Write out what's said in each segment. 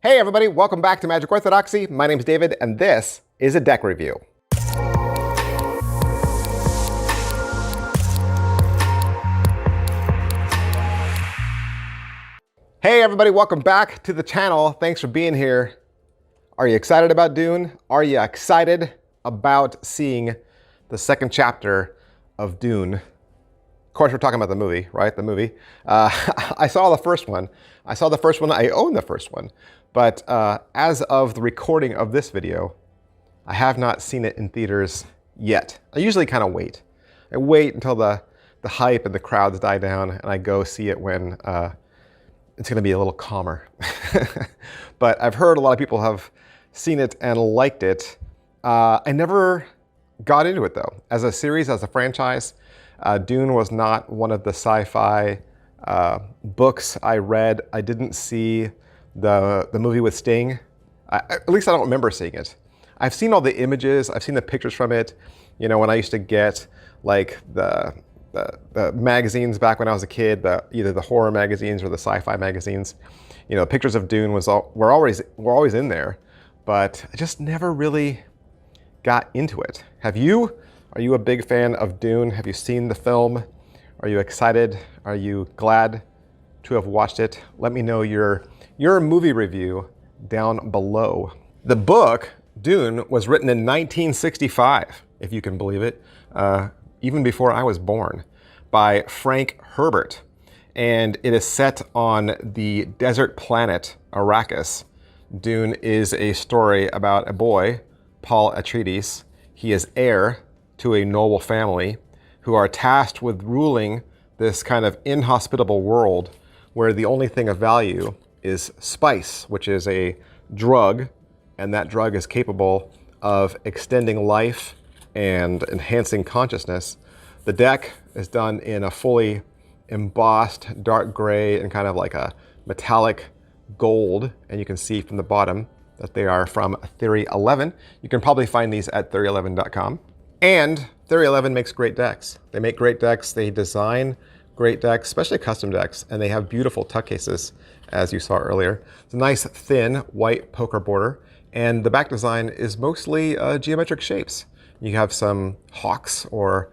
Hey everybody, welcome back to Magic Orthodoxy. My name's David, and this is a deck review. Hey everybody, welcome back to the channel. Thanks for being here. Are you excited about Dune? Are you excited about seeing the second chapter of Dune? Of course, we're talking about the movie, right? The movie. I saw the first one. I own the first one. But as of the recording of this video, I have not seen it in theaters yet. I usually kind of wait. I wait until the hype and the crowds die down, and I go see it when it's going to be a little calmer. But I've heard a lot of people have seen it and liked it. I never got into it, though. As a series, as a franchise, Dune was not one of the sci-fi books I read. I didn't see the movie with Sting. At least I don't remember seeing it. I've seen all the images. I've seen the pictures from it. You know, when I used to get like the magazines back when I was a kid, either the horror magazines or the sci-fi magazines. You know, pictures of Dune were always in there, but I just never really got into it. Have you? Are you a big fan of Dune? Have you seen the film? Are you excited? Are you glad to have watched it? Let me know your movie review down below. The book, Dune, was written in 1965, if you can believe it, even before I was born, by Frank Herbert. And it is set on the desert planet Arrakis. Dune is a story about a boy, Paul Atreides. He is heir to a noble family who are tasked with ruling this kind of inhospitable world where the only thing of value is spice, which is a drug, and that drug is capable of extending life and enhancing consciousness. The deck is done in a fully embossed dark gray and kind of like a metallic gold, and you can see from the bottom that they are from Theory 11. You can probably find these at theory11.com. And Theory 11 makes great decks. They make great decks, they design great decks, especially custom decks, and they have beautiful tuck cases, as you saw earlier. It's a nice thin white poker border, and the back design is mostly geometric shapes. You have some hawks or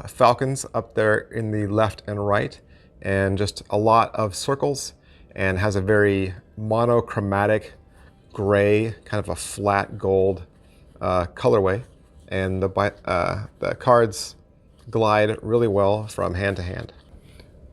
falcons up there in the left and right, and just a lot of circles, and has a very monochromatic gray, kind of a flat gold colorway. And the cards glide really well from hand to hand.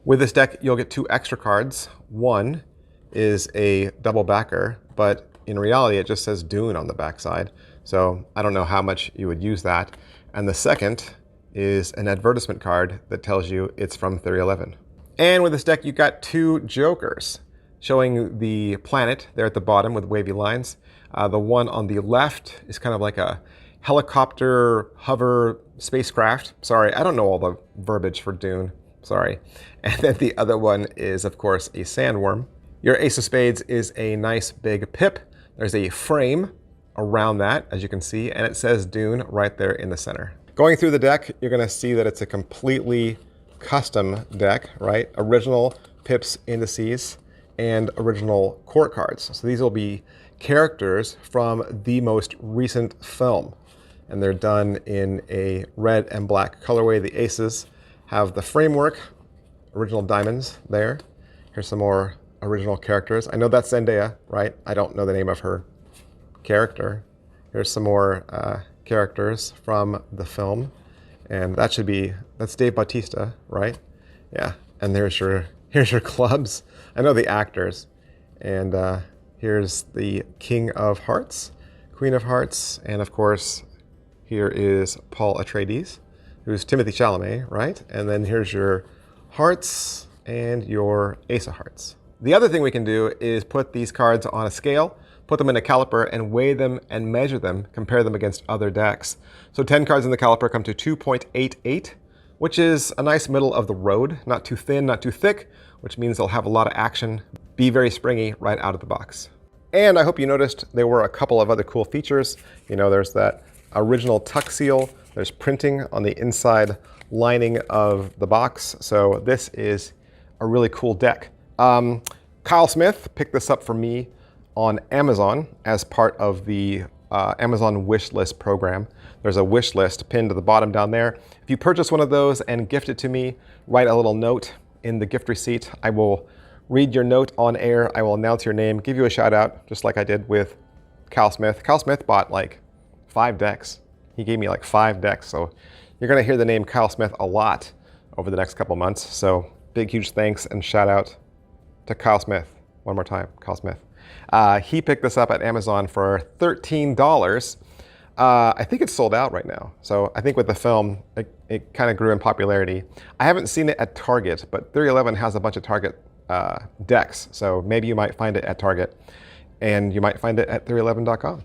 With this deck, you'll get 2 extra cards. One is a double backer, but in reality, it just says Dune on the backside. So I don't know how much you would use that. And the second is an advertisement card that tells you it's from Theory 11. And with this deck, you've got 2 jokers showing the planet there at the bottom with wavy lines. The one on the left is kind of like a helicopter, hover, spacecraft. Sorry, I don't know all the verbiage for Dune. Sorry. And then the other one is, of course, a sandworm. Your Ace of Spades is a nice big pip. There's a frame around that, as you can see, and it says Dune right there in the center. Going through the deck, you're going to see that it's a completely custom deck, right? Original pips, indices, and original court cards. So these will be characters from the most recent film. And they're done in a red and black colorway. The aces have the framework, original diamonds there. Here's some more original characters. I know that's Zendaya, right? I don't know the name of her character. Here's some more characters from the film. And that's Dave Bautista, right? Yeah, and here's your clubs. I know the actors. And here's the King of Hearts, Queen of Hearts, and of course, here is Paul Atreides, who's Timothy Chalamet, right? And then here's your hearts and your Ace of Hearts. The other thing we can do is put these cards on a scale, put them in a caliper, and weigh them and measure them, compare them against other decks. So 10 cards in the caliper come to 2.88, which is a nice middle of the road, not too thin, not too thick, which means they'll have a lot of action, be very springy right out of the box. And I hope you noticed there were a couple of other cool features. You know, there's that original tuck seal. There's printing on the inside lining of the box. So this is a really cool deck. Kyle Smith picked this up for me on Amazon as part of the Amazon wish list program. There's a wish list pinned to the bottom down there. If you purchase one of those and gift it to me, write a little note in the gift receipt. I will read your note on air. I will announce your name, give you a shout out, just like I did with Cal Smith. Cal Smith bought like 5 decks. He gave me like 5 decks. So you're gonna hear the name Cal Smith a lot over the next couple months. So big, huge thanks and shout out to Kyle Smith. One more time, Kyle Smith. He picked this up at Amazon for $13. I think it's sold out right now. So I think with the film, it kind of grew in popularity. I haven't seen it at Target, but 311 has a bunch of Target decks. So maybe you might find it at Target, and you might find it at 311.com.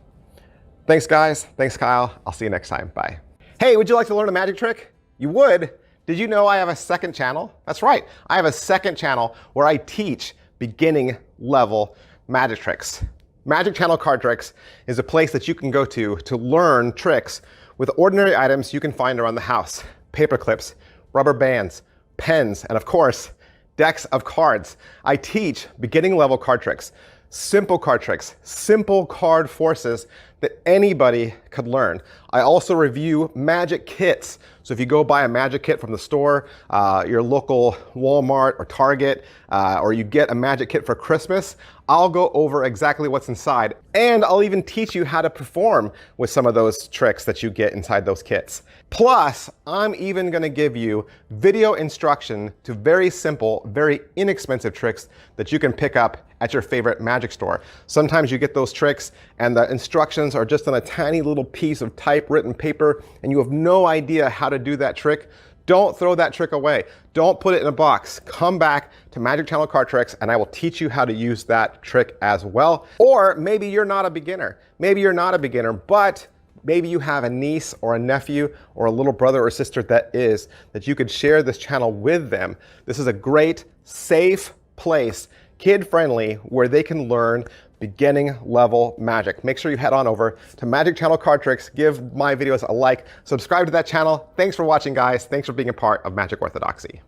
Thanks, guys. Thanks, Kyle. I'll see you next time. Bye. Hey, would you like to learn a magic trick? You would? Did you know I have a second channel? That's right. I have a second channel where I teach beginning level magic tricks. Magic Channel Card Tricks is a place that you can go to learn tricks with ordinary items you can find around the house. Paper clips, rubber bands, pens, and of course, decks of cards. I teach beginning level card tricks, simple card tricks, simple card forces that anybody could learn. I also review magic kits. So if you go buy a magic kit from the store, your local Walmart or Target, or you get a magic kit for Christmas, I'll go over exactly what's inside. And I'll even teach you how to perform with some of those tricks that you get inside those kits. Plus, I'm even gonna give you video instruction to very simple, very inexpensive tricks that you can pick up at your favorite magic store. Sometimes you get those tricks and the instructions are just on a tiny little piece of typewritten paper and you have no idea how to do that trick. Don't throw that trick away. Don't put it in a box. Come back to Magic Channel Card Tricks and I will teach you how to use that trick as well. Or maybe you're not a beginner. Maybe you're not a beginner, but maybe you have a niece or a nephew or a little brother or sister that you could share this channel with them. This is a great, safe place, kid-friendly, where they can learn beginning level magic. Make sure you head on over to Magic Channel Card Tricks, give my videos a like, subscribe to that channel. Thanks for watching, guys. Thanks for being a part of Magic Orthodoxy.